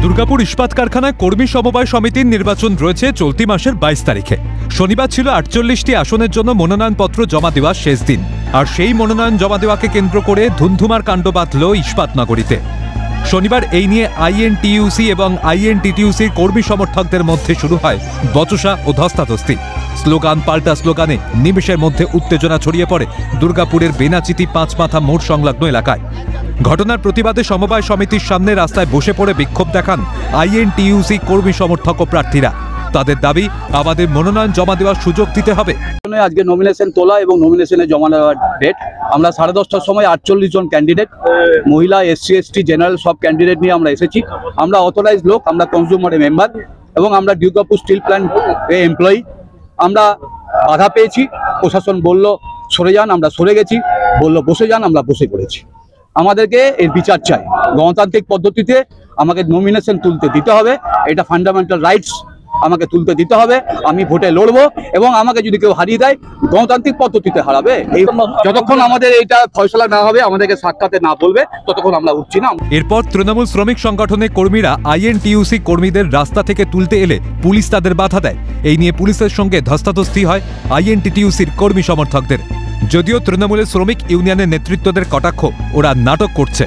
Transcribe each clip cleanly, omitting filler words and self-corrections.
দুর্গাপুর ইস্পাত কারখানায় কর্মী সমবায় সমিতির নির্বাচন রয়েছে চলতি মাসের 22 তারিখে। শনিবার ছিল 48টি আসনের জন্য মনোনয়নপত্র জমা দেওয়ার শেষ দিন। আর সেই মনোনয়ন জমা দেওয়াকে কেন্দ্র করে ধুন্ধুমার কাণ্ড বাঁধল ইস্পাত নগরীতে। শনিবার এই নিয়ে আইএনটিইউসি এবং আইএনটিটিইউসির কর্মী সমর্থকদের মধ্যে শুরু হয় বচসা ও ধস্তাধস্তি। স্লোগান পাল্টা স্লোগানে নিমেষের মধ্যে উত্তেজনা ছড়িয়ে পড়ে দুর্গাপুরের বেনাচিতি পাঁচমাথা মোড় সংলগ্ন এলাকায়। ঘটনার প্রতিবাদে সমবায় সমিতির সামনে রাস্তায় বসে পড়ে বিক্ষোভ দেখান আইএনটিইউসি কর্মী সমর্থক ও প্রার্থীরা। তাদের দাবি, আমাদের মনোনয়ন জমা দেওয়ার সুযোগ দিতে হবে। আজকে নমিনেশন তোলা এবং নমিনেশনে জমা দেওয়ার ডেট। আমরা 10:30টার সময় 48 জন ক্যান্ডিডেট, মহিলা, এসসি, এসটি, জেনারেল সব ক্যান্ডিডেট নিয়ে আমরা এসেছি। আমরা অথরাইজ লোক, আমরা কনজিউমারের মেম্বার এবং আমরা দুর্গাপুর স্টিল প্ল্যান্ট এমপ্লয়ি। আমরা বাধা পেয়েছি, প্রশাসন বলল সরে যান, আমরা সরে গেছি। বলল বসে যান, আমরা বসে পড়েছি। আমাদেরকে এর বিচার চাই। গণতান্ত্রিক পদ্ধতিতে আমাকে নমিনেশন তুলতে দিতে হবে, এটা ফান্ডামেন্টাল রাইটস। আমাকে তুলতে দিতে হবে, আমি ভোটে লড়বো এবং আমাকে যদি কেউ হারিয়ে দেয় গণতান্ত্রিক পদ্ধতিতে হারাবে। এই যতক্ষণ আমাদের এইটা ফয়সলা না হবে, আমাদেরকে সাক্ষাতে না বলবে, ততক্ষণ আমরা উঠছি না। এরপর তৃণমূল শ্রমিক সংগঠনের কর্মীরা আইএনটিইউসি কর্মীদের রাস্তা থেকে তুলতে এলে পুলিশ তাদের বাধা দেয়। এই নিয়ে পুলিশের সঙ্গে ধস্তাধস্তি হয় আইএনটিটিইউসির কর্মী সমর্থকদের। যদিও তৃণমূলের শ্রমিক ইউনিয়নের নেতৃত্বদের কটাক্ষ, ওরা নাটক করছে।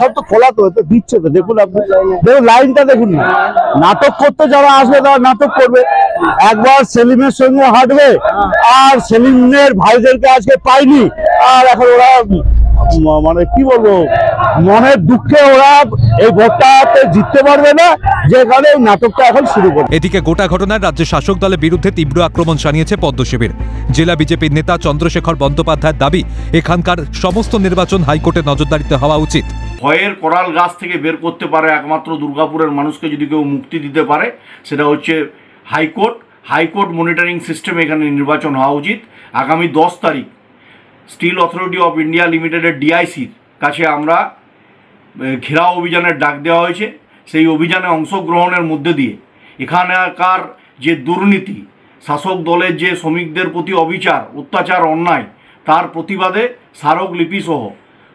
সব তো খোলা তো দিচ্ছে তো, দেখুন আপনি দেখুন লাইনটা দেখুন না। নাটক করতে যারা আসবে তারা নাটক করবে। একবার সেলিমের সঙ্গে হাঁটবে আর সেলিমের ভাইদেরকে আজকে পাইনি, আর এখন ওরা মানে কি বলবো, মনের দুঃখে ওরা এই ভোটটাতে জিততে পারবে না, যেখানে এই নাটকটা এখন শুরু করে। এদিকে গোটা ঘটনায় রাজ্যের শাসক দলের বিরুদ্ধে তীব্র আক্রমণ শানিয়েছে পদ্ম শিবির। জেলা বিজেপির নেতা চন্দ্রশেখর বন্দ্যোপাধ্যায়ের দাবি, এখানকার সমস্ত নির্বাচন হাইকোর্টের নজরদারিতে হওয়া উচিত। ভয়ের করাল গাছ থেকে বের করতে পারে একমাত্র দুর্গাপুরের মানুষকে যদি কেউ মুক্তি দিতে পারে, সেটা হচ্ছে হাইকোর্ট। হাইকোর্ট মনিটরিং সিস্টেম এখানে নির্বাচন হওয়া উচিত। আগামী 10 তারিখ স্টিল অথরিটি অফ ইন্ডিয়া লিমিটেডের ডিআইসির কাছে আমরা ঘেরাও অভিযানের ডাক দেওয়া হয়েছে। সেই অভিযানে অংশগ্রহণের মধ্যে দিয়ে এখানকার যে দুর্নীতি, শাসক দলের যে শ্রমিকদের প্রতি অবিচার, অত্যাচার, অন্যায়, তার প্রতিবাদে স্মারকলিপি সহ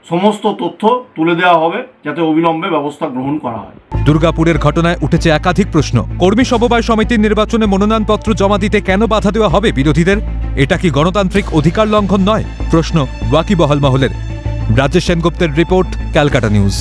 সমস্ত তথ্য তুলে দেওয়া হবে, যাতে অবিলম্বে ব্যবস্থা গ্রহণ করা হয়। দুর্গাপুরের ঘটনায় উঠেছে একাধিক প্রশ্ন। কর্মী সমবায় সমিতির নির্বাচনে মনোনয়নপত্র জমা দিতে কেন বাধা দেওয়া হবে বিরোধীদের? এটা কি গণতান্ত্রিক অধিকার লঙ্ঘন নয়? প্রশ্ন ওয়াকিবহাল মহলের। রাজেশ সেনগুপ্তের রিপোর্ট, ক্যালকাটা নিউজ।